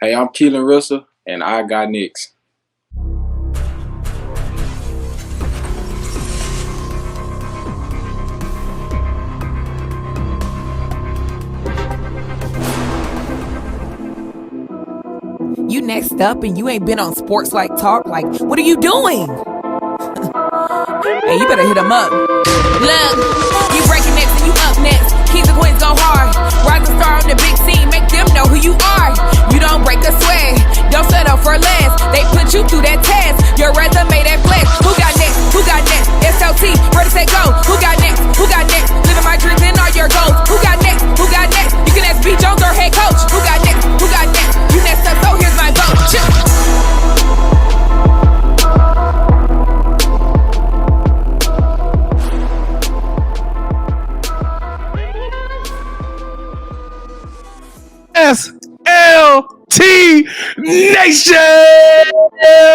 Hey, I'm Keelon Russell, and I got next. You next up and you ain't been on SportsLifeTalk. Like, what are you doing? Hey, you better hit him up. Look, you breaking next and you up next. Kings and queens go hard. Rising star on the big scene, make them know who you are. You don't break a sweat, don't settle for less. They put you through that test, your resume that flex. Who got next? Who got next? SLT, ready, set, go. Who got next? Who got next? Living my dreams and all your goals. Who got next? Who got next? You can ask B. Jones or head coach. Who got next? Who got next? You next up, so here's my vote. SLT Nation!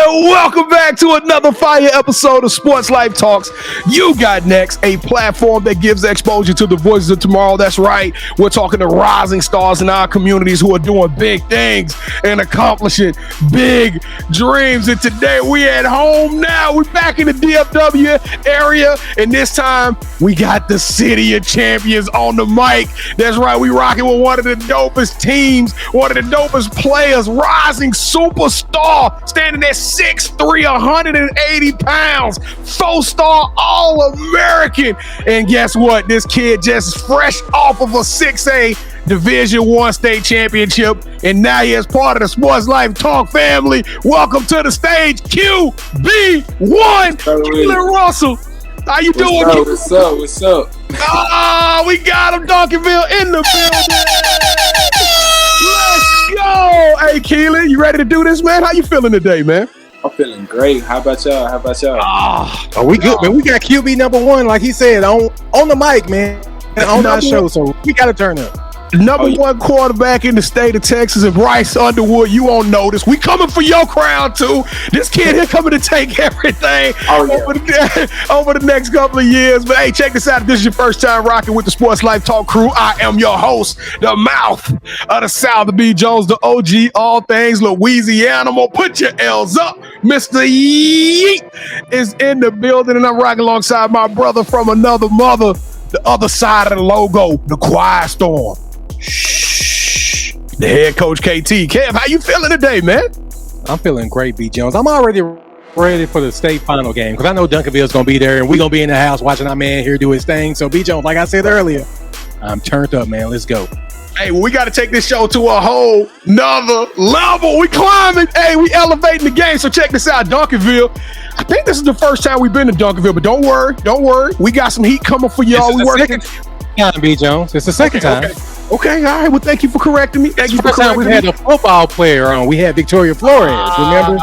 Welcome back to another fire episode of Sports Life Talks. You got next, a platform that gives exposure to the voices of tomorrow. That's right. We're talking to rising stars in our communities who are doing big things and accomplishing big dreams. And today we at home now. We're back in the DFW area. And this time we got the City of Champions on the mic. That's right. We rocking with one of the dopest teams, one of the dopest players, rising superstar, standing at 6'3", 180 pounds, 4-star All-American. And guess what? This kid just fresh off of a 6A Division I state championship, and now he is part of the Sports Life Talk family. Welcome to the stage, QB1, Keelon Russell. How you doing? What's up? What's up? Oh, we got him, Duncanville in the building. Let's go. Hey, Keelon, you ready to do this, man? How you feeling today, man? I'm feeling great. How about y'all? Oh, we good, man. We got QB number one, like he said, on the mic, man, on our show. So we got to turn up. Number one quarterback in the state of Texas, and Bryce Underwood, you on notice. We coming for your crown too. This kid here coming to take everything over the next couple of years. But hey, check this out. If this is your first time rocking with the Sports Life Talk crew, I am your host, the mouth of the South, the B. Jones, the OG, all things Louisiana. Put your L's up. Mr. Yeet is in the building, and I'm rocking alongside my brother from another mother, the other side of the logo, the Quiet Storm. Shh. The head coach KT. Kev, how you feeling today, man? I'm feeling great, B. Jones. I'm already ready for the state final game because I know Duncanville's going to be there and we're going to be in the house watching our man here do his thing. So, B. Jones, like I said earlier, I'm turned up, man. Let's go. Hey, well, we got to take this show to a whole nother level. We climbing. Hey, we elevating the game. So check this out, Duncanville. I think this is the first time we've been to Duncanville, but don't worry. We got some heat coming for y'all. We working. B. Jones. It's the second time. Okay, all right. Well, thank you for correcting me. Thank you for correcting me. We had a football player on. We had Victoria Flores, remember?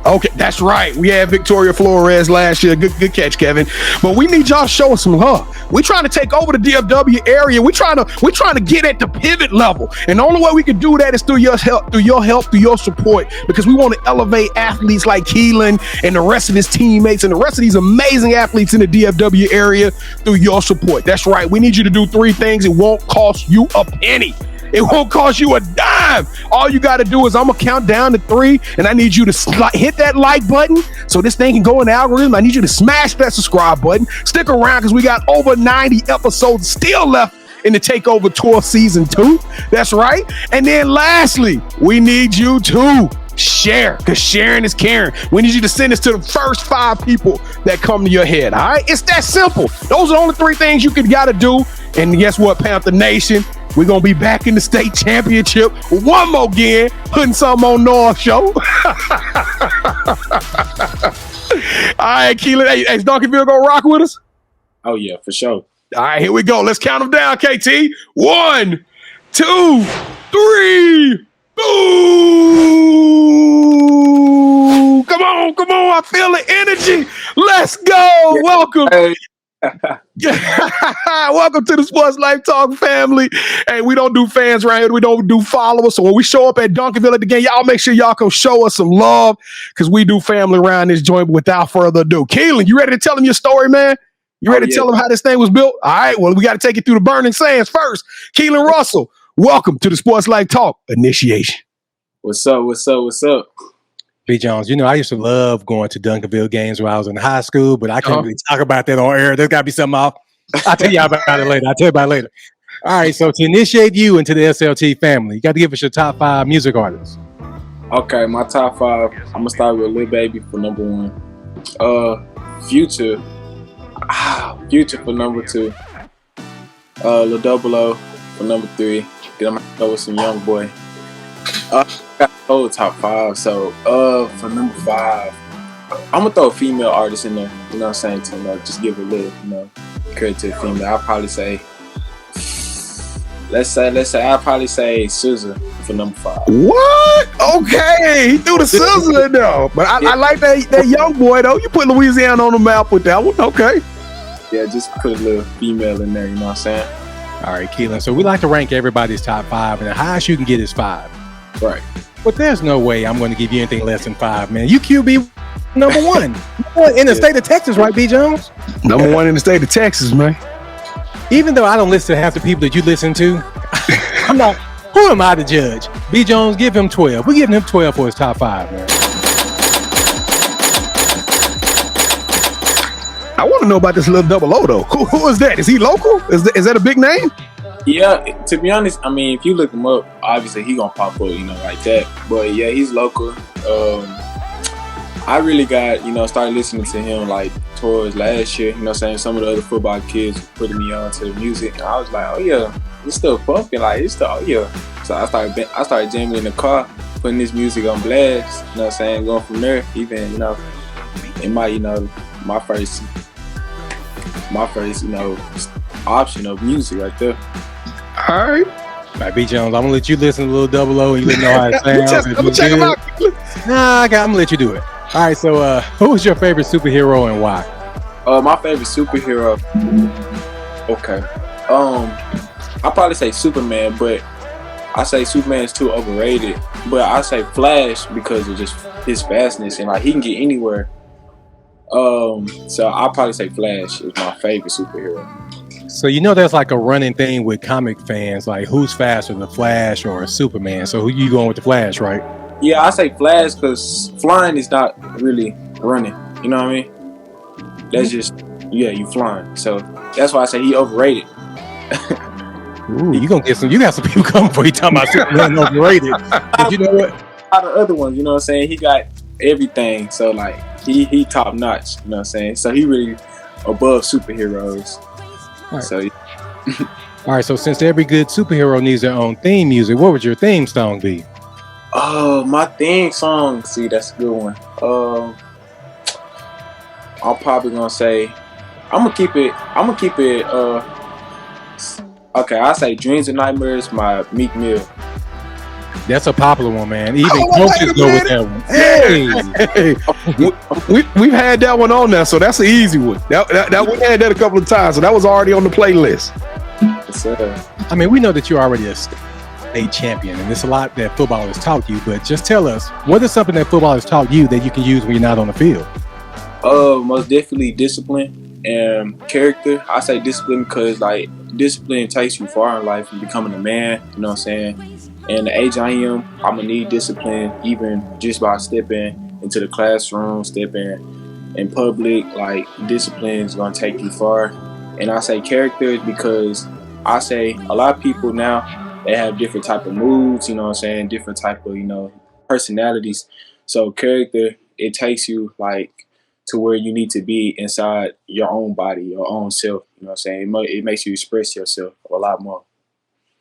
Okay, that's right. We had Victoria Flores last year. Good catch, Kevin. But we need y'all to show us some love. We're trying to take over the DFW area. We're trying to get at the pivot level. And the only way we can do that is through your help, through your support, because we want to elevate athletes like Keelon and the rest of his teammates and the rest of these amazing athletes in the DFW area through your support. That's right. We need you to do three things. It won't cost you a penny. It won't cost you a dime. All you got to do is I'm going to count down to 3, and I need you to hit that like button so this thing can go in the algorithm. I need you to smash that subscribe button. Stick around because we got over 90 episodes still left in the Takeover Tour Season 2. That's right. And then lastly, we need you to share, because sharing is caring. We need you to send this to the first 5 people that come to your head. All right? It's that simple. Those are the only 3 things you got to do. And guess what, Panther Nation? We're going to be back in the state championship one more again, putting something on North Show. All right, Keelon. Hey, is Duncanville going to rock with us? Oh, yeah, for sure. All right, here we go. Let's count them down, KT. 1, 2, 3. Ooh! Come on. I feel the energy. Let's go. Welcome. Hey. Welcome to the Sports Life Talk family. Hey, we don't do fans around here. We don't do followers. So when we show up at Duncanville at the game, y'all make sure y'all come show us some love because we do family around this joint. But without further ado, Keelon, you ready to tell them your story, man? You ready to tell them how this thing was built? All right, well, we got to take it through the burning sands first. Keelon Russell, welcome to the Sports Life Talk initiation. What's up? What's up? What's up? B. Jones, you know, I used to love going to Duncanville games when I was in high school, but I can't really talk about that on air. There's got to be something off. I'll tell you about it later. I'll tell you about it later. All right, so to initiate you into the SLT family, you got to give us your top 5 music artists. Okay, my top 5. I'm gonna start with Lil Baby for number 1. Future. Future for number 2. Lil Double O for number 3. Then I'm gonna go with some Young Boy. Got the whole top 5. So for number 5, I'm gonna throw a female artist in there. You know what I'm saying? To just give a little, credit to the female. I'll probably say, let's say I'll probably say SZA for number 5. What? Okay, he threw the SZA in there. But I like that Young Boy though. You put Louisiana on the map with that one. Okay. Yeah, just put a little female in there. You know what I'm saying? All right, Keelon. So we like to rank everybody's top 5, and the highest you can get is 5. Right. But there's no way I'm going to give you anything less than 5, man. You QB number 1 in the state of Texas, right, B. Jones? Number 1 in the state of Texas, man. Even though I don't listen to half the people that you listen to, I'm not. Who am I to judge? B. Jones, give him 12. We're giving him 12 for his top 5, man. I want to know about this Lil Double O though. Who is that? Is he local? Is that a big name? Yeah, to be honest, I mean, if you look him up, obviously he gonna pop up, like that. But yeah, he's local. I really got, started listening to him like towards last year. You know what I'm saying? Some of the other football kids were putting me on to the music, and I was like, oh yeah, it's still pumping, like it's still, oh yeah. So I started jamming in the car, putting this music on blast. You know what I'm saying? Going from there, even in my first option of music right there. All right. All right, B. Jones, I'm gonna let you listen to Lil Double O and you let me know how it sounds. I'm gonna check him out. Nah, I'm gonna let you do it. All right, so who is your favorite superhero and why? My favorite superhero. Okay. I'll probably say Superman, but I say Superman's too overrated. But I say Flash because of just his fastness and like he can get anywhere. So I'll probably say Flash is my favorite superhero. So there's like a running thing with comic fans, like who's faster, the Flash or Superman? So who you going with the Flash, right? Yeah, I say Flash because flying is not really running. You know what I mean? That's just, you flying. So that's why I say he overrated. Ooh, you got some people coming for you talking about Superman overrated. But you know what? A lot of other ones, you know what I'm saying? He got everything. So like he top notch, you know what I'm saying? So he really above superheroes. All right. So all right, so since every good superhero needs their own theme music, what would your theme song be? Oh, my theme song. See, that's a good one. I'm probably gonna say I'm gonna keep it okay, I'll say Dreams and Nightmares, my Meek Mill. That's a popular one, man. Even coaches go with that one. Hey, we've had that one on there, so that's an easy one. That we had that a couple of times, so that was already on the playlist. I mean, we know that you're already a state champion, and there's a lot that football has taught you. But just tell us, what is something that football has taught you that you can use when you're not on the field? Most definitely discipline and character. I say discipline because like discipline takes you far in life and becoming a man. You know what I'm saying? And the age I am, I'm gonna need discipline even just by stepping into the classroom, stepping in public. Like discipline is gonna take you far. And I say character because I say a lot of people now, they have different type of moods, you know what I'm saying? Different type of, personalities. So character, it takes you like to where you need to be inside your own body, your own self. You know what I'm saying? It makes you express yourself a lot more.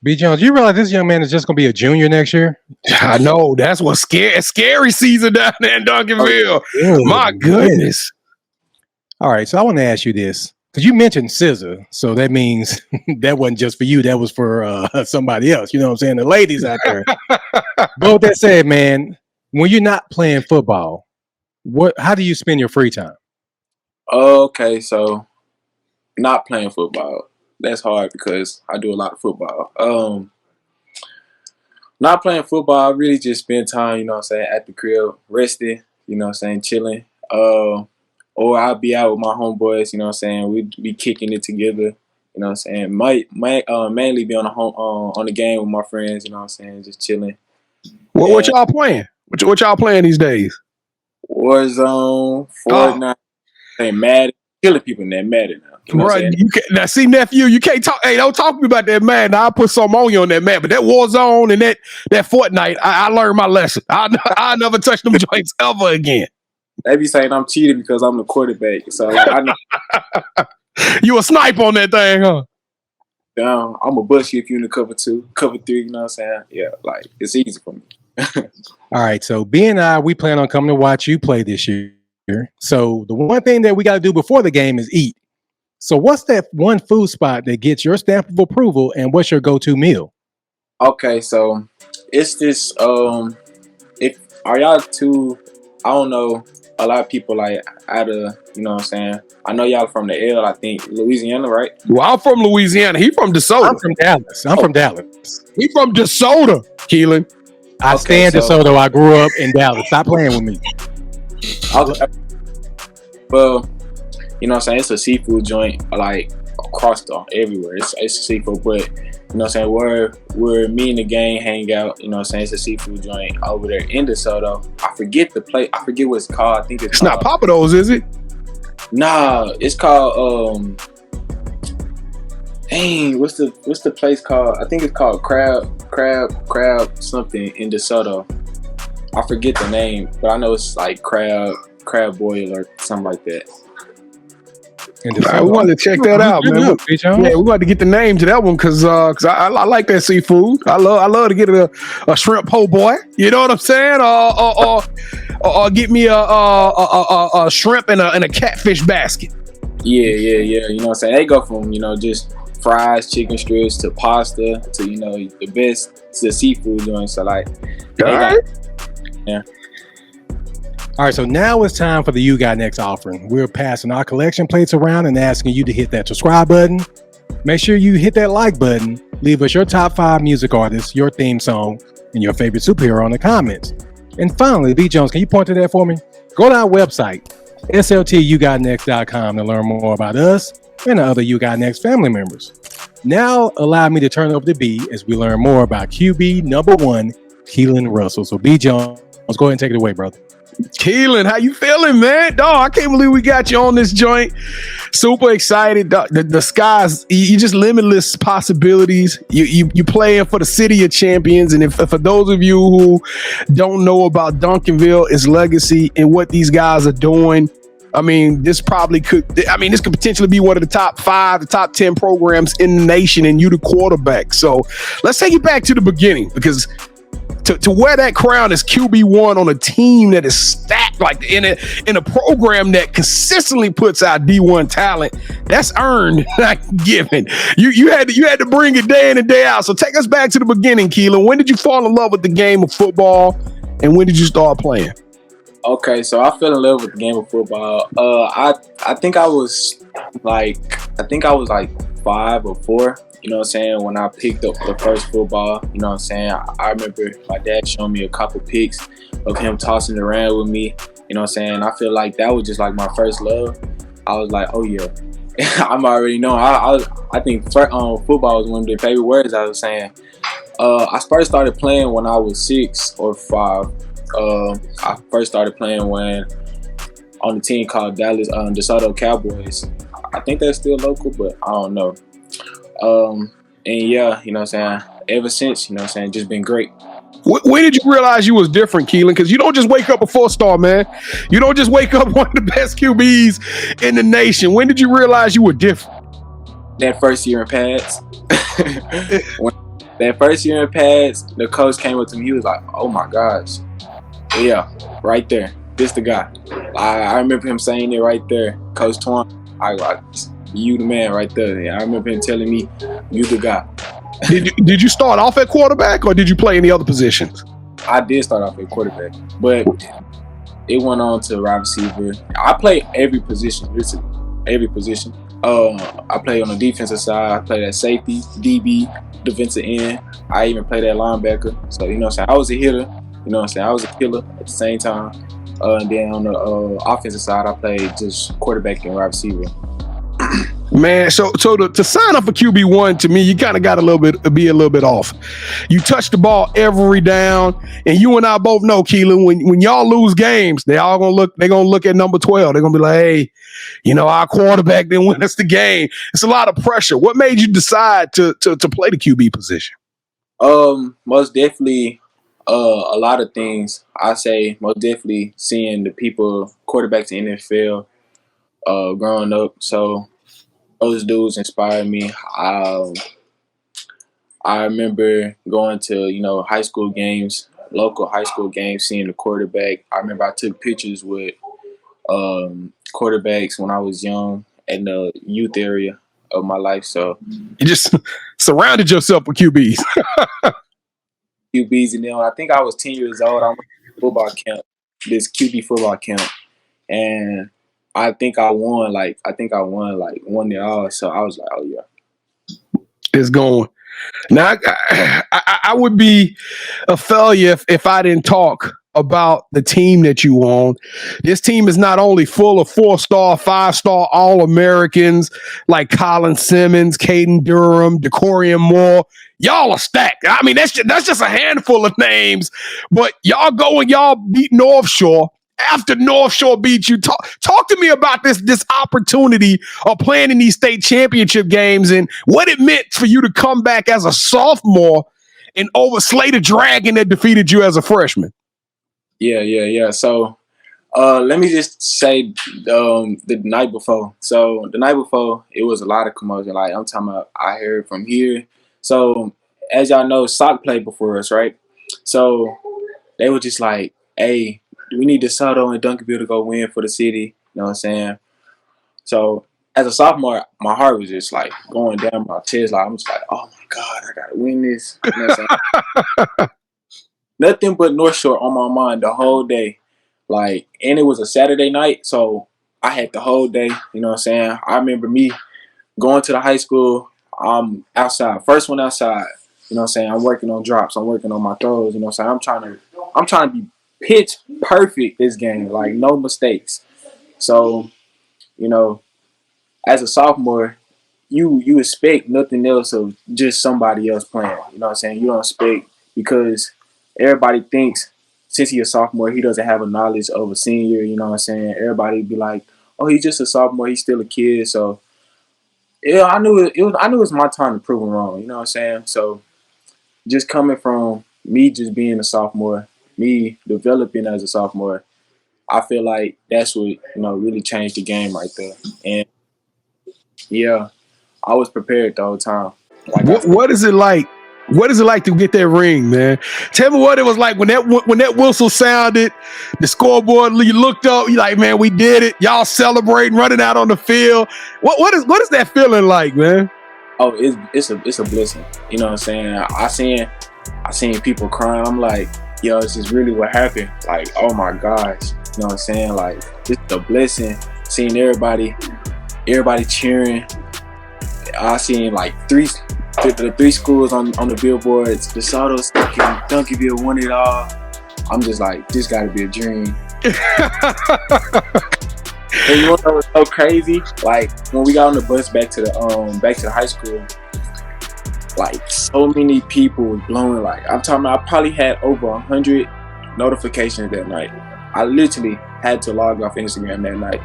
B. Jones, you realize this young man is just going to be a junior next year? I know. That's what's scary season down there in Duncanville. Oh, my goodness. All right, so I want to ask you this. Because you mentioned SZA, so that means that wasn't just for you. That was for somebody else. You know what I'm saying? The ladies out there. But with that said, man, when you're not playing football, how do you spend your free time? Okay, so not playing football. That's hard because I do a lot of football. Not playing football, I really just spend time, you know what I'm saying, at the crib, resting, you know what I'm saying, chilling. Or I'll be out with my homeboys, you know what I'm saying, we'd be kicking it together, you know what I'm saying. Might mainly be on the game with my friends, you know what I'm saying, just chilling. What y'all playing? What y'all playing these days? Warzone, Fortnite, Madden, killing people in that Madden now. You know Right, now see, nephew, you can't talk. Hey, don't talk to me about that Madden. I'll put something on you on that Madden. But that Warzone and that Fortnite, I learned my lesson. I never touch them joints ever again. They be saying I'm cheating because I'm the quarterback. So like, I know. You a sniper on that thing, huh? Down, I'm a bust you if you in the cover 2, cover 3. You know what I'm saying? Yeah, like it's easy for me. All right, so B and I, we plan on coming to watch you play this year. So the one thing that we got to do before the game is eat. So what's that one food spot that gets your stamp of approval, and what's your go-to meal? Okay, so it's this. If are y'all too? I don't know. A lot of people like out of, you know what I'm saying. I know y'all from the L. I think Louisiana, right? Well, I'm from Louisiana. He from DeSoto. I'm from Dallas. I'm from Dallas. He from DeSoto, Keelon. I stand DeSoto. I grew up in Dallas. Stop playing with me. Okay. Well, you know what I'm saying? It's a seafood joint, like across everywhere. It's seafood, but you know what I'm saying? Where me and the gang hang out, you know what I'm saying? It's a seafood joint over there in DeSoto. I forget the place. I forget what it's called. I think it's not Papados, is it? Nah, it's called dang, what's the place called? I think it's called Crab something in DeSoto. I forget the name, but I know it's like crab boil or something like that. Right, we wanted to check that out, man. Yeah, we wanted to get the name to that one because I like that seafood. I love to get a shrimp po' boy. You know what I'm saying? Or get me a shrimp and a catfish basket. Yeah. You know what I'm saying? They go from, you know, just fries, chicken strips to pasta to, you know, the best to seafood joints. So like, yeah. All right, so now it's time for the You Got Next offering. We're passing our collection plates around and asking you to hit that subscribe button. Make sure you hit that like button. Leave us your top 5 music artists, your theme song, and your favorite superhero in the comments. And finally, B. Jones, can you point to that for me? Go to our website, yougotnext.com, to learn more about us and the other You Got Next family members. Now, allow me to turn it over to B as we learn more about QB number 1, Keelon Russell. So, B. Jones, let's go ahead and take it away, brother. Keelon, how you feeling, man? Dog, I can't believe we got you on this joint. Super excited. The sky's, you just limitless possibilities. You playing for the city of champions. And for those of you who don't know about Duncanville, its legacy and what these guys are doing, this could potentially be one of the top 5, the top 10 programs in the nation, and you the quarterback. So let's take it back to the beginning, because to wear that crown as QB1 on a team that is stacked, like in a program that consistently puts out D1 talent, that's earned, not given. You had to bring it day in and day out. So take us back to the beginning, Keelon. When did you fall in love with the game of football, and when did you start playing? Okay, so I fell in love with the game of football. I think I was like 5 or 4. You know what I'm saying? When I picked up the first football, you know what I'm saying? I remember my dad showing me a couple pics of him tossing it around with me. You know what I'm saying? I feel like that was just like my first love. I was like, oh yeah, I'm already know. I think football was one of the favorite words I was saying. I first started playing when I was 6 or 5. I first started playing when on a team called Dallas DeSoto Cowboys. I think they're still local, but I don't know. And yeah, you know what I'm saying? Ever since, you know what I'm saying, just been great. When did you realize you was different, Keelon? Because you don't just wake up a 4-star, man. You don't just wake up one of the best QBs in the nation. When did you realize you were different? That first year in pads. That first year in pads, the coach came up to me. He was like, oh my gosh. Yeah, right there. This the guy. I remember him saying it right there. Coach Twan. I was like, you the man right there. Yeah, I remember him telling me, you the guy. Did you start off at quarterback, or did you play any other positions? I did start off at quarterback, but it went on to wide receiver. I played every position, literally every position. I played on the defensive side. I played at safety, DB, defensive end. I even played at linebacker. So, you know what I'm saying? I was a hitter. You know what I'm saying? I was a killer at the same time. And then on the offensive side, I played just quarterback and wide receiver. Man, so to sign up for QB1, to me, you kind of got be a little bit off. You touch the ball every down, and you and I both know, Keelon, when y'all lose games, they're gonna look at number 12. They're gonna be like, hey, our quarterback didn't win us the game. It's a lot of pressure. What made you decide to play the QB position? Most definitely, a lot of things. I say most definitely seeing the quarterbacks in the NFL, growing up. So those dudes inspired me. I remember going to, high school games, local high school games, seeing the quarterback. I remember I took pictures with quarterbacks when I was young in the youth area of my life. So you just surrounded yourself with QBs. QBs, and then I think I was 10 years old. I went to football camp, this QB football camp, and I think I won like one it all. So I was like, oh yeah, it's going. Now I would be a failure if I didn't talk about the team that you own. This team is not only full of 4-star, 5-star All-Americans like Colin Simmons, Caden Durham, DeCorian Moore. Y'all are stacked. I mean, that's just a handful of names, but y'all go and y'all beat North Shore. After North Shore beat you, talk to me about this opportunity of playing in these state championship games and what it meant for you to come back as a sophomore and overslay the dragon that defeated you as a freshman. Yeah. So let me just say the night before. So the night before, it was a lot of commotion. Like I'm talking about, I heard from here. So as y'all know, SOC played before us, right? So they were just like, hey, we need DeSoto and Duncanville to go win for the city. You know what I'm saying? So as a sophomore, my heart was just like going down my chest. Like I'm just like, oh my God, I gotta win this. You know what I'm saying? Nothing but North Shore on my mind the whole day. Like, and it was a Saturday night, so I had the whole day. You know what I'm saying? I remember me going to the high school. I'm outside, first one outside. You know what I'm saying? I'm working on drops. I'm working on my throws. You know what I'm saying? I'm trying to be pitch perfect this game, like no mistakes. So, as a sophomore, you expect nothing else of just somebody else playing. You know what I'm saying? You don't expect, because everybody thinks since he's a sophomore, he doesn't have a knowledge of a senior. You know what I'm saying? Everybody be like, oh, he's just a sophomore. He's still a kid. So, yeah, I knew it was my time to prove him wrong. You know what I'm saying? So, just coming from me just being a sophomore, me developing as a sophomore, I feel like that's what really changed the game right there. And yeah, I was prepared the whole time. What is it like? What is it like to get that ring, man? Tell me what it was like when that whistle sounded, the scoreboard, you looked up, you like, man, we did it. Y'all celebrating, running out on the field. What is that feeling like, man? Oh, it's a blessing. You know what I'm saying? I seen people crying. I'm like, yo, this is really what happened. Like, oh my gosh. You know what I'm saying? Like, it's a blessing. Seeing everybody cheering. I seen like the three schools on the billboards. DeSoto, Duncanville won it all. I'm just like, this gotta be a dream. And you know what was so crazy? Like, when we got on the bus back to the high school, like, so many people was blowing. Like, I'm talking about, I probably had over 100 notifications that night. I literally had to log off Instagram that night.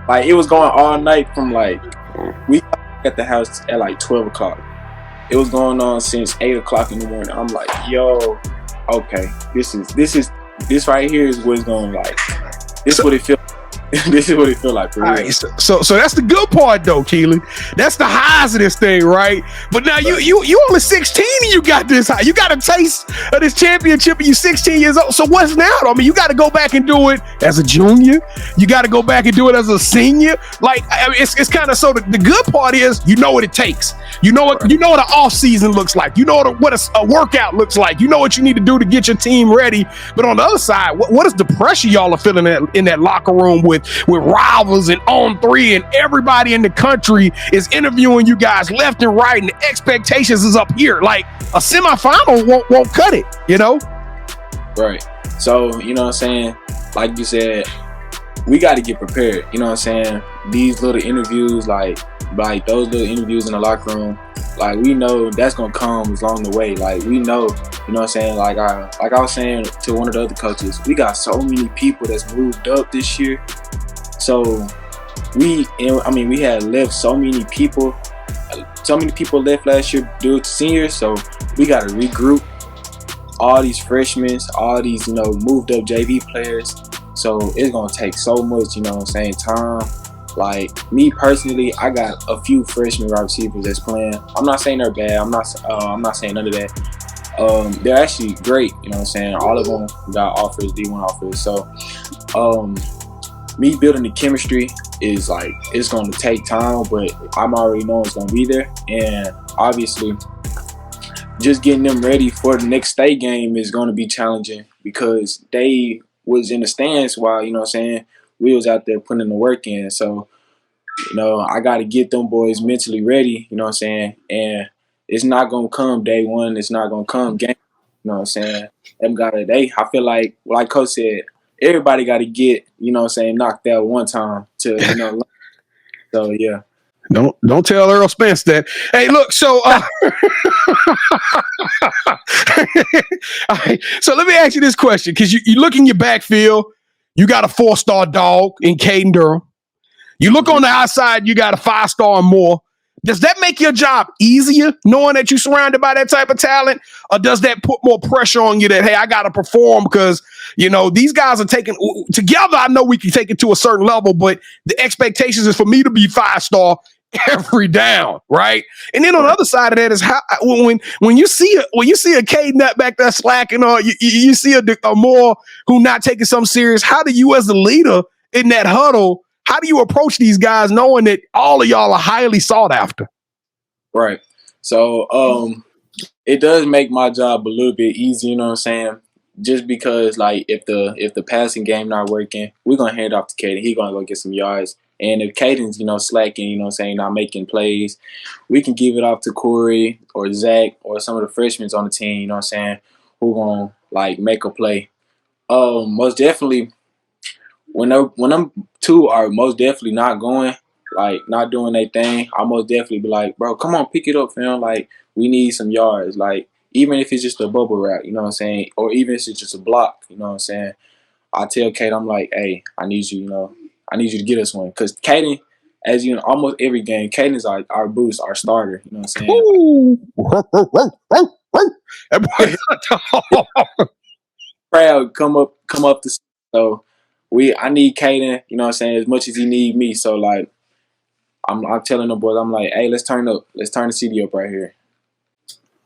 Like, it was going all night from like, we got at the house at like 12 o'clock. It was going on since 8 o'clock in the morning. I'm like, yo, okay, this right here is what it's going like. This is what it feels. This is what it feel like for real. Right, so that's the good part though, Keelon. That's the highs of this thing, right? But now you only 16 and you got this high. You got a taste of this championship and you 16 years old. So what's now? I mean, you got to go back and do it as a junior. You got to go back and do it as a senior. Like, I mean, it's kind of, so the good part is you know what it takes. You know what an off season looks like. You know what a workout looks like. You know what you need to do to get your team ready. But on the other side, what is the pressure y'all are feeling in that locker room with rivals and On 3 and everybody in the country is interviewing you guys left and right, and the expectations is up here. Like, a semifinal won't cut it, you know? Right. So, you know what I'm saying? Like you said, we got to get prepared. You know what I'm saying? these little interviews, like those little interviews in the locker room, like we know that's gonna come along the way. Like we know, you know what I'm saying? Like I was saying to one of the other coaches, we got so many people that's moved up this year. So we had left so many people left last year due to seniors. So we got to regroup all these freshmen, all these, you know, moved up JV players. So it's going to take so much, you know what I'm saying, time. Like me personally, I got a few freshman wide receivers that's playing. I'm not saying they're bad. I'm not saying none of that. They're actually great, you know what I'm saying. All of them got offers, D1 offers. So me building the chemistry is like, it's going to take time, but I'm already knowing it's going to be there. And obviously, just getting them ready for the next state game is going to be challenging because they was in the stands while, you know what I'm saying, we was out there putting the work in. So, you know, I got to get them boys mentally ready, you know what I'm saying? And it's not going to come day one. It's not going to come game, you know what I'm saying? I feel like Coach said, everybody got to get, you know what I'm saying, knocked out one time to, you know. So, yeah. Don't tell Earl Spence that. Hey, look, so so let me ask you this question, because you look in your backfield, you got a 4-star dog in Caden Durham. You look on the outside, you got a 5-star or more. Does that make your job easier, knowing that you're surrounded by that type of talent? Or does that put more pressure on you that, hey, I got to perform because, you know, these guys are taking together. I know we can take it to a certain level, but the expectations is for me to be 5-star every down, right? And then on the other side of that is how when you see a K nut back there slacking, or you see a more who not taking something serious, how do you as the leader in that huddle, how do you approach these guys knowing that all of y'all are highly sought after? Right. So it does make my job a little bit easier, you know what I'm saying? Just because, like, if the passing game not working, we're gonna hand it off to Caden. He's gonna go get some yards. And if Caden's, you know, slacking, you know what I'm saying, not making plays, we can give it off to Corey or Zach or some of the freshmen on the team, you know what I'm saying, who gonna, like, make a play. Most definitely, when them two are most definitely not going, like, not doing their thing, I'll most definitely be like, bro, come on, pick it up, fam. Like, we need some yards. Like, even if it's just a bubble wrap, you know what I'm saying, or even if it's just a block, you know what I'm saying, I tell Kate, I'm like, hey, I need you, you know, I need you to get us one. Because Caden, as you know, almost every game, Caden is our boost, our starter. You know what I'm saying? Crowd come up to, so I need Caden, you know what I'm saying, as much as he need me. So, like, I'm telling the boys, I'm like, hey, let's turn the CD up right here.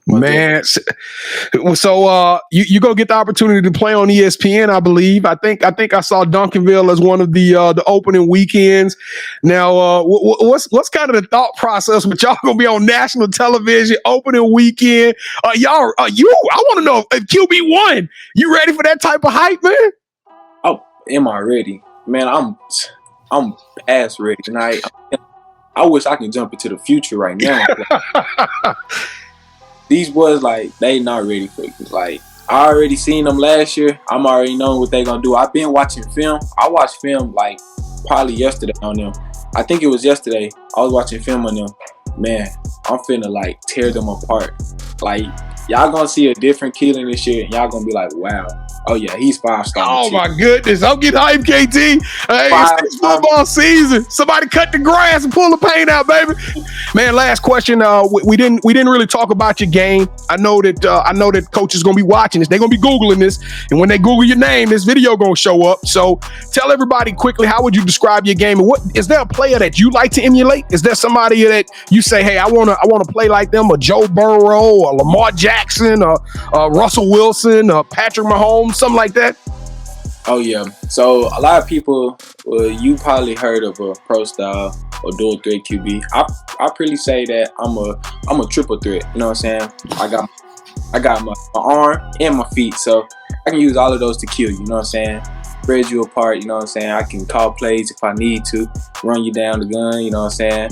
Man, so you go get the opportunity to play on ESPN, I believe. I think I saw Duncanville as one of the opening weekends. Now, what's kind of the thought process? But y'all gonna be on national television opening weekend. I want to know if QB won. You ready for that type of hype, man? Oh, am I ready, man? I'm past ready, and I wish I can jump into the future right now. These boys, like, they not ready for it. Like, I already seen them last year. I'm already knowing what they gonna do. I've been watching film. I watched film, like, probably yesterday on them. I think it was yesterday. I was watching film on them. Man, I'm finna, like, tear them apart. Like, y'all gonna see a different Keelon this year, and y'all gonna be like, wow. Oh, yeah, he's 5-star. Oh, my goodness. I'm getting hyped, KT. Hey, it's football season. Somebody cut the grass and pull the paint out, baby. Man, last question. We didn't really talk about your game. I know that coaches going to be watching this. They're going to be Googling this. And when they Google your name, this video going to show up. So tell everybody quickly, how would you describe your game? And is there a player that you like to emulate? Is there somebody that you say, hey, I want to play like them, or Joe Burrow, or Lamar Jackson, or Russell Wilson, or Patrick Mahomes? Something like that? Oh, yeah. So a lot of people, you probably heard of a pro style or dual threat QB. I pretty say that I'm a triple threat. You know what I'm saying? I got my arm and my feet, so I can use all of those to kill you. You know what I'm saying? Spread you apart. You know what I'm saying? I can call plays if I need to, run you down the gun. You know what I'm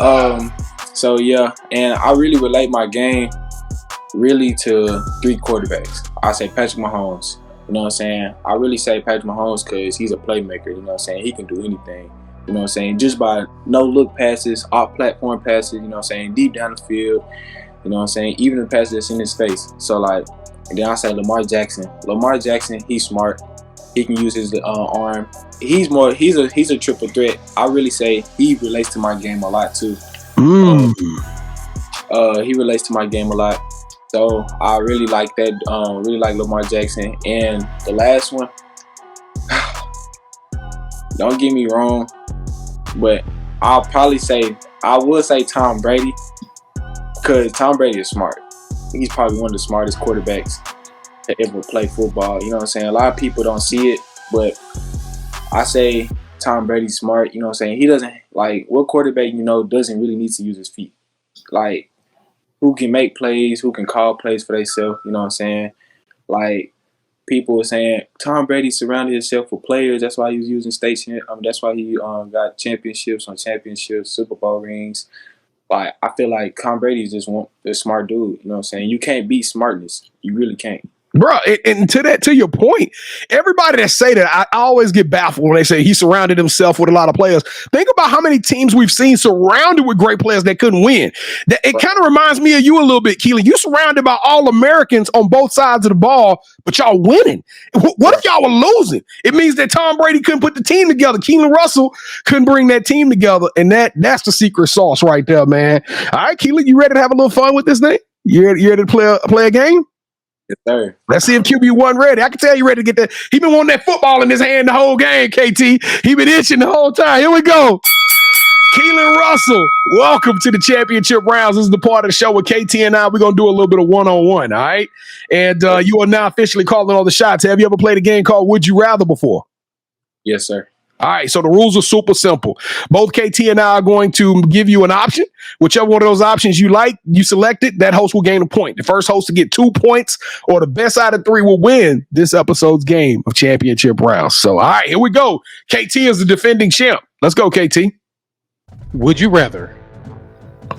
saying? So yeah, and I really relate my game really to 3 quarterbacks. I say Patrick Mahomes. You know what I'm saying? I really say Patrick Mahomes because he's a playmaker. You know what I'm saying? He can do anything. You know what I'm saying? Just by no-look passes, off-platform passes, you know what I'm saying? Deep down the field, you know what I'm saying? Even the passes that's in his face. So, like, and then I say Lamar Jackson. Lamar Jackson, he's smart. He can use his arm. He's a triple threat. I really say he relates to my game a lot, too. He relates to my game a lot. So, I really like that. Really like Lamar Jackson. And the last one, don't get me wrong, but I would say Tom Brady, because Tom Brady is smart. He's probably one of the smartest quarterbacks to ever play football. You know what I'm saying? A lot of people don't see it, but I say Tom Brady's smart. You know what I'm saying? He doesn't, like, what quarterback, doesn't really need to use his feet? Like, who can make plays, who can call plays for themselves, you know what I'm saying? Like, people were saying Tom Brady surrounded himself with players. That's why he was using that's why he got championships on championships, Super Bowl rings. Like, I feel like Tom Brady is just a smart dude. You know what I'm saying? You can't beat smartness. You really can't. Bro, and to your point, everybody that say that, I always get baffled when they say he surrounded himself with a lot of players. Think about how many teams we've seen surrounded with great players that couldn't win. It kind of reminds me of you a little bit, Keelon. You surrounded by All-Americans on both sides of the ball, but y'all winning. What if y'all were losing? It means that Tom Brady couldn't put the team together. Keelon Russell couldn't bring that team together, and that's the secret sauce right there, man. All right, Keelon, you ready to have a little fun with this thing? You ready to play a game? Yes, sir. Let's see if QB1 ready. I can tell you ready to get that. He been wanting that football in his hand the whole game, KT. He been itching the whole time. Here we go. Keelon Russell, welcome to the championship rounds. This is the part of the show with KT and I. We're going to do a little bit of one-on-one, all right? And you are now officially calling all the shots. Have you ever played a game called Would You Rather before? Yes, sir. All right, so the rules are super simple. Both KT and I are going to give you an option. Whichever one of those options you like, you select it, that host will gain a point. The first host to get 2 points or the best out of 3 will win this episode's game of championship rounds. So, all right, here we go. KT is the defending champ. Let's go, KT. Would you rather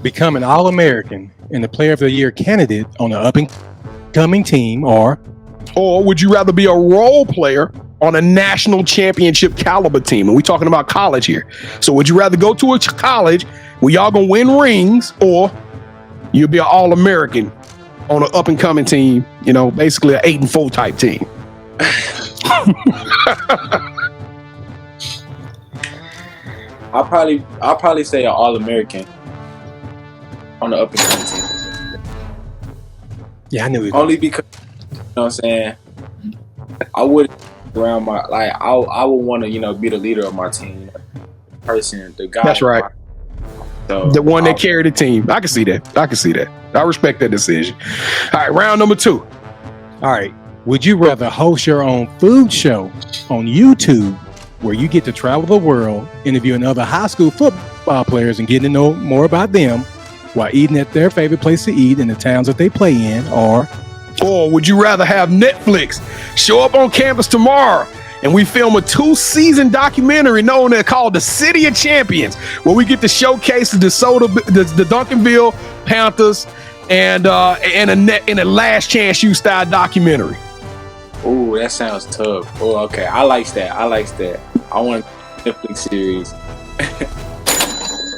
become an All-American and the Player of the Year candidate on an up-and-coming team, or would you rather be a role player on a national championship caliber team? And we're talking about college here. So would you rather go to a college where y'all gonna win rings, or you'll be an All-American on an up-and-coming team, basically an 8-4 type team? I'll probably say an All-American on the up-and-coming team. Yeah, I knew it. Only because, you know what I'm saying, I would around I would want to be the leader of my team, person, the guy. That's right. So the one that carried the team. I can see that. I respect that decision. All right, round number 2. All right. Would you rather host your own food show on YouTube, where you get to travel the world, interviewing other high school football players and getting to know more about them while eating at their favorite place to eat in the towns that they play in, or would you rather have Netflix show up on campus tomorrow and we film a 2-season documentary called The City of Champions, where we get to showcase the Duncanville Panthers and in a Last Chance U style documentary? Oh, that sounds tough. Oh, okay. I like that. I want a Netflix series.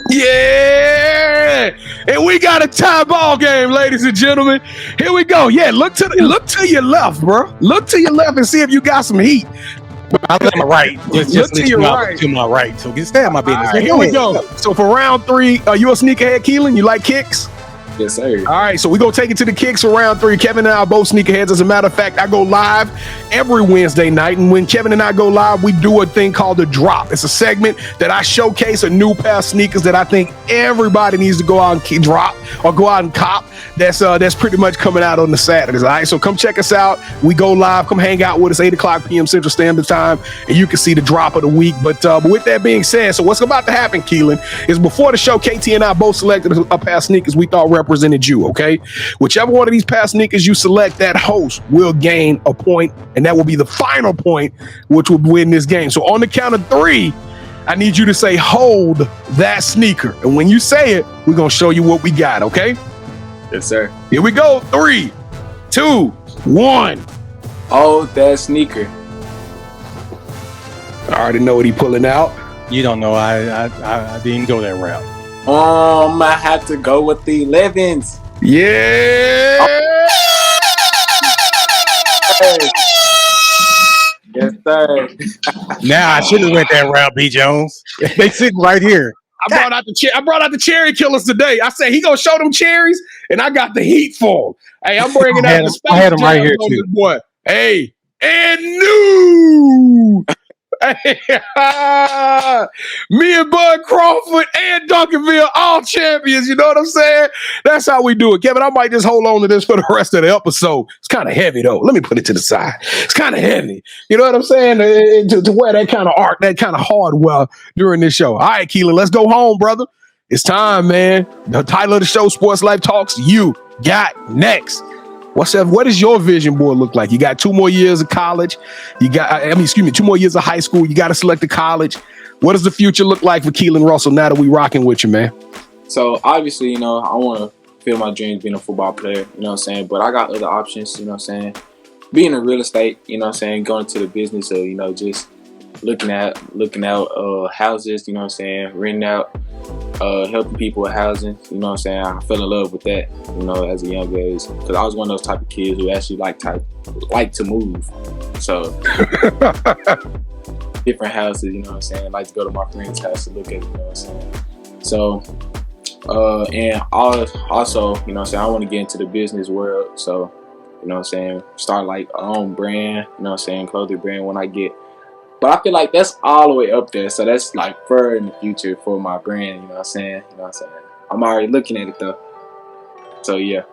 Yeah, and we got a tie ball game, ladies and gentlemen. Here we go. Yeah, look to your left, bro. Look to your left and see if you got some heat. I look to my right. Just to your right. To my right. So stay out my business. Right, here we go. So for round 3, are you a sneakerhead, Keelon? You like kicks? Yes, sir. All right, so we're going to take it to the kicks for round 3. Kevin and I are both sneakerheads. As a matter of fact, I go live every Wednesday night, and when Kevin and I go live, we do a thing called The Drop. It's a segment that I showcase a new pair of sneakers that I think everybody needs to go out and drop or go out and cop. That's pretty much coming out on the Saturdays. All right, so come check us out. We go live. Come hang out with us 8:00 p.m. Central Standard Time, and you can see the drop of the week. But with that being said, so what's about to happen, Keelon, is before the show, KT and I both selected a pair of sneakers we thought represented you. Okay, whichever one of these pair of sneakers you select, that host will gain a point, and that will be the final point, which will win this game. So on the count of 3, I need you to say, "Hold that sneaker," and when you say it, we're gonna show you what we got. Okay? Yes, sir. Here we go. 3, 2, 1. Hold that sneaker. I already know what he pulling out. You don't know. I didn't go that route. I might have to go with the 11s. Yeah. Yes, sir. Now I should have went that route, B. Jones. They sitting right here. I brought out the cherry killers today. I said he gonna show them cherries, and I got the heat for him. Hey, I'm bringing out the space. I had him right here too. Boy. Hey, and new. Me and Bud Crawford and Duncanville, all champions. You know what I'm saying? That's how we do it. Kevin, I might just hold on to this for the rest of the episode. It's kind of heavy, though. Let me put it to the side. It's kind of heavy. You know what I'm saying? To wear that kind of art, that kind of hardware during this show. All right, Keelon, let's go home, brother. It's time, man. The title of the show, Sports Life Talks, You Got Next. What does your vision board look like? You got 2 more years of college. 2 more years of high school. You got to select a college. What does the future look like for Keelon Russell now that we rocking with you, man? So obviously, I want to fulfill my dreams being a football player, you know what I'm saying? But I got other options, you know what I'm saying? Being in real estate, you know what I'm saying? Going to the business of, just looking out houses, you know what I'm saying? Renting out, helping people with housing, you know what I'm saying? I fell in love with that, as a young age, because I was one of those type of kids who actually like to move. So different houses, you know what I'm saying? Like to go to my friend's house to look at it, you know what I'm saying? So and also, you know what I'm saying, I want to get into the business world. So, you know what I'm saying, start like our own brand, you know what I'm saying, clothing brand when I get. But I feel like that's all the way up there. So that's like further in the future for my brand, you know what I'm saying? I'm already looking at it though. So yeah.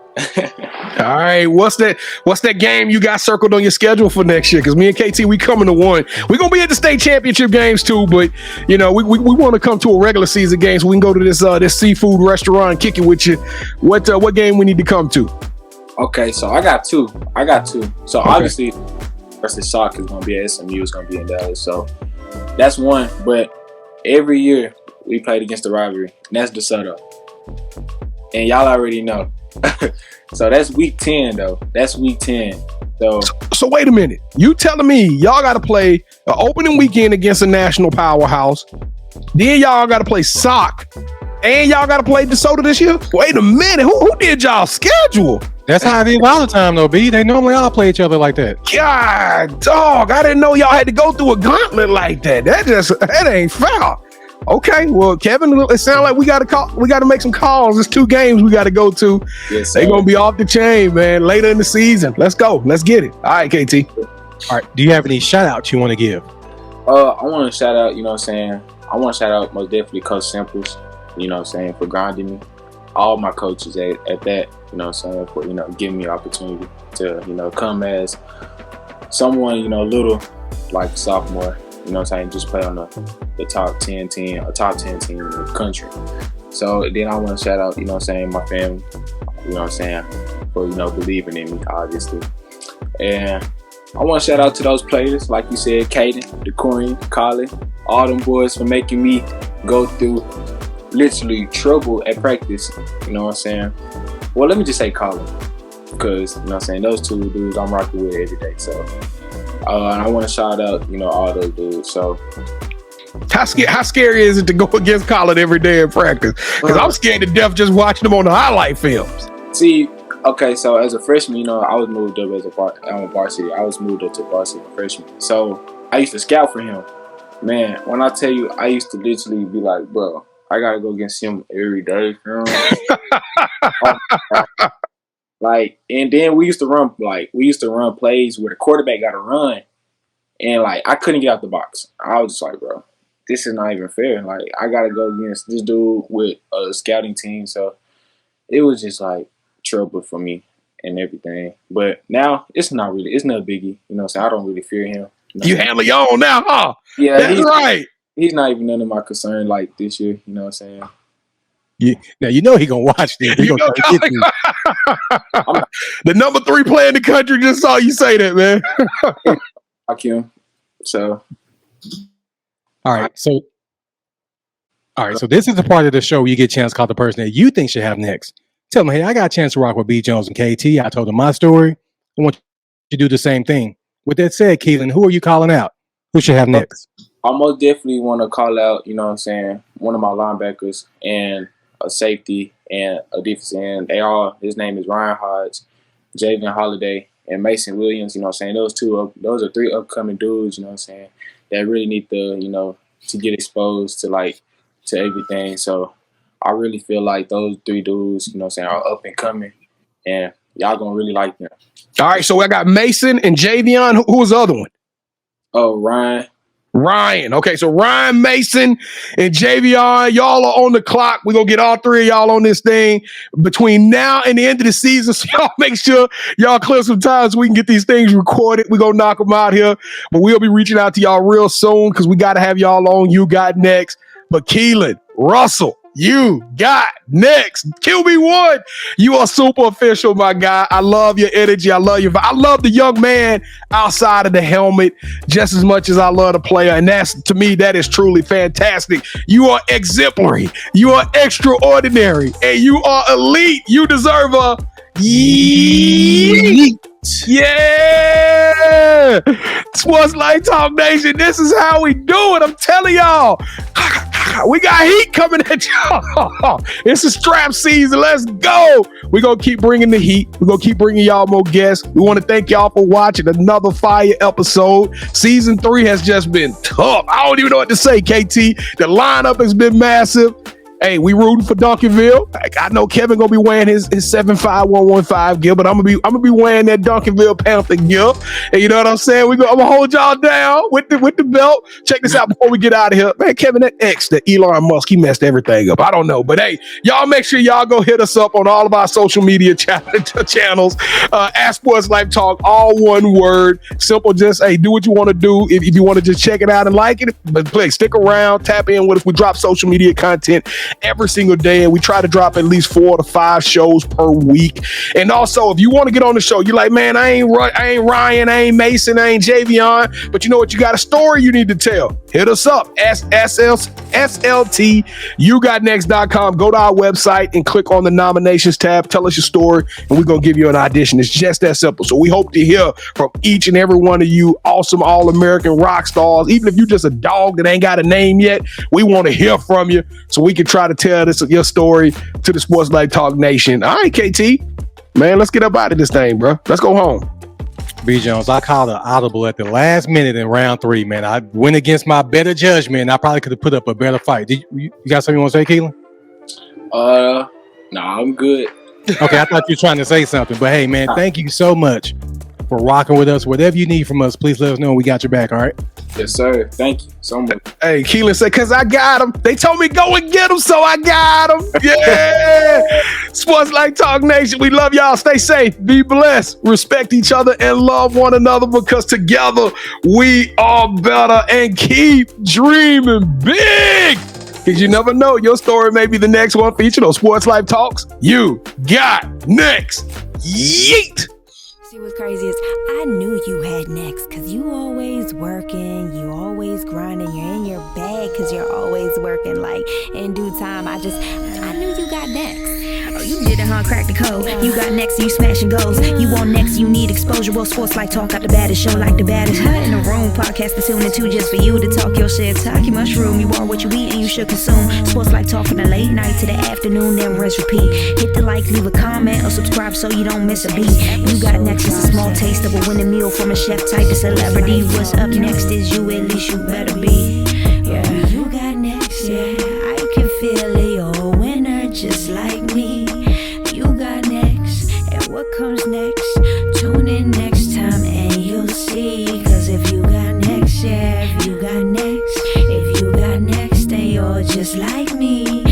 All right, what's that game you got circled on your schedule for next year? Because me and KT, we coming to one. We're gonna be at the state championship games too, but we want to come to a regular season game so we can go to this seafood restaurant and kick it with you. What game we need to come to? Okay, so I got two. So okay. Obviously versus Shock is gonna be at SMU, it's gonna be in Dallas. So that's one. But every year we played against the rivalry, and that's DeSoto. And y'all already know. So that's week 10 though. That's week 10. So wait a minute. You telling me y'all gotta play an opening weekend against a national powerhouse, then y'all gotta play Sock, and y'all gotta play DeSoto this year? Wait a minute. Who did y'all schedule? That's how it is all the time though, B. They normally all play each other like that. God, dog, I didn't know y'all had to go through a gauntlet like that. That ain't fair. Okay, well, Kevin, it sounds like we got to make some calls. There's 2 games we got to go to. Yes, they're going to be off the chain, man, later in the season. Let's go. Let's get it. All right, KT. All right, do you have any shout-outs you want to give? I want to shout out, you know what I'm saying? I want to shout out most definitely Coach Simples, you know what I'm saying, for grounding me. All my coaches at that, you know what I'm saying, for, giving me an opportunity to, come as someone, little, like sophomore, you know what I'm saying, just play on the top 10 team, a top 10 team in the country. So then I want to shout out, you know what I'm saying, my family, you know what I'm saying, for, believing in me, obviously. And I want to shout out to those players, like you said, Caden, the Queen, Colin, all them boys for making me go through literally trouble at practice, you know what I'm saying. Well, let me just say Colin, because, you know what I'm saying, those 2 dudes I'm rocking with every day. So, and I want to shout out, all those dudes. So, how scary is it to go against Colin every day in practice? Because I'm scared to death just watching them on the highlight films. See, okay, so as a freshman, I was moved up as a varsity. I was moved up to varsity as a freshman. So I used to scout for him. Man, when I tell you, I used to literally be like, bro, I gotta go against him every day. And then we used to run plays where the quarterback got to run, and I couldn't get out the box. I was just like, bro, this is not even fair. I gotta go against this dude with a scouting team. So it was just trouble for me and everything. But now it's not a biggie. You know what I'm saying? I don't really fear him. You handle your own now, huh? Yeah, that's right. He's not even none of my concern this year. You know what I'm saying? Now he gonna watch this. The number 3 player in the country just saw you say that, man. Like him. So. All right. So this is the part of the show where you get a chance to call the person that you think should have next. Tell them, hey, I got a chance to rock with B. Jones and KT. I told them my story. I want you to do the same thing. With that said, Keelon, who are you calling out? Who should have next? I most definitely want to call out, you know what I'm saying, one of my linebackers and a safety and a defensive end. His name is Ryan Hodge, Javion Holiday, and Mason Williams. You know what I'm saying? Those are 3 upcoming dudes, you know what I'm saying, that really need to, you know, to get exposed to everything. So I really feel like those 3 dudes, you know what I'm saying, are up and coming, and y'all gonna really like them. All right, so I got Mason and Javion. Who was the other one? Oh, Ryan. Okay, so Ryan, Mason, and Javion, y'all are on the clock. We're going to get all 3 of y'all on this thing between now and the end of the season. So y'all make sure y'all clear some time so we can get these things recorded. We're going to knock them out here. But we'll be reaching out to y'all real soon because we got to have y'all on You Got Next. But Keelon Russell, You Got Next. QB1, you are super official, my guy. I love your energy. I love the young man outside of the helmet just as much as I love the player. And to me, that is truly fantastic. You are exemplary. You are extraordinary. And you are elite. You deserve a yeet. Yeah. Sports Life Talk Nation. This is how we do it. I'm telling y'all. We got heat coming at y'all. It's a strap season. Let's go. We're going to keep bringing the heat. We're going to keep bringing y'all more guests. We want to thank y'all for watching another fire episode. Season 3 has just been tough. I don't even know what to say, KT. The lineup has been massive. Hey, we rooting for Duncanville. I know Kevin gonna be wearing his 75115 gear, but I'm gonna be wearing that Duncanville Panther gear. And you know what I'm saying? I'm gonna hold y'all down with the belt. Check this out before we get out of here. Man, Kevin, that Elon Musk, he messed everything up. I don't know. But hey, y'all make sure y'all go hit us up on all of our social media channels. At Sports Life Talk, all one word. Simple, just do what you want to do. If you want to just check it out and like it, but please stick around, tap in with us. We drop social media content every single day, and we try to drop at least 4 to 5 shows per week. And also, if you want to get on the show, you're like, man, I ain't Ryan, I ain't Mason, I ain't Javion, but you know what? You got a story you need to tell. Hit us up, SLT, yougotnext.com. Go to our website and click on the nominations tab. Tell us your story, and we're going to give you an audition. It's just that simple. So we hope to hear from each and every one of you awesome All-American rock stars. Even if you're just a dog that ain't got a name yet, we want to hear from you so we can try to tell your story to the Sports Life Talk Nation. All right, KT, man, let's get up out of this thing, bro. Let's go home. B. Jones, I called an audible at the last minute in round 3, man. I went against my better judgment. I probably could have put up a better fight. You got something you want to say, Keelon? Nah, I'm good. Okay, I thought you were trying to say something, but hey, man, thank you so much for rocking with us. Whatever you need from us, please let us know. We got your back, all right? Yes, sir. Thank you so much. Hey, Keelon said, because I got him. They told me go and get him, so I got him. Yeah. Sports Life Talk Nation, we love y'all. Stay safe. Be blessed. Respect each other and love one another, because together we are better, and keep dreaming big. Because you never know, your story may be the next one featured on Sports Life Talks. You got next. Yeet. See, what's crazy is I knew you had next, because you always working, you always grinding, you're in your bag because you're always working. Like, in due time, I knew you got next. Oh, you did it, huh? Crack the code. You got next, you smashing goals. You want next, you need exposure. Well, Sports Life Talk got the baddest show, like the baddest in the room. Podcast to tune into just for you to talk your shit. Talk your mushroom. You are what you eat and you should consume. Sports Life Talk from the late night to the afternoon, then rest repeat. Hit the like, leave a comment, or subscribe so you don't miss a beat. You got next is a small taste of a winning meal from a chef type of celebrity. What's up next is you, at least you better be. Yeah, you got next, yeah. I can feel it, you're a winner just like me. You got next, and what comes next? Tune in next time and you'll see. Cause if you got next, yeah, if you got next, then you're just like me.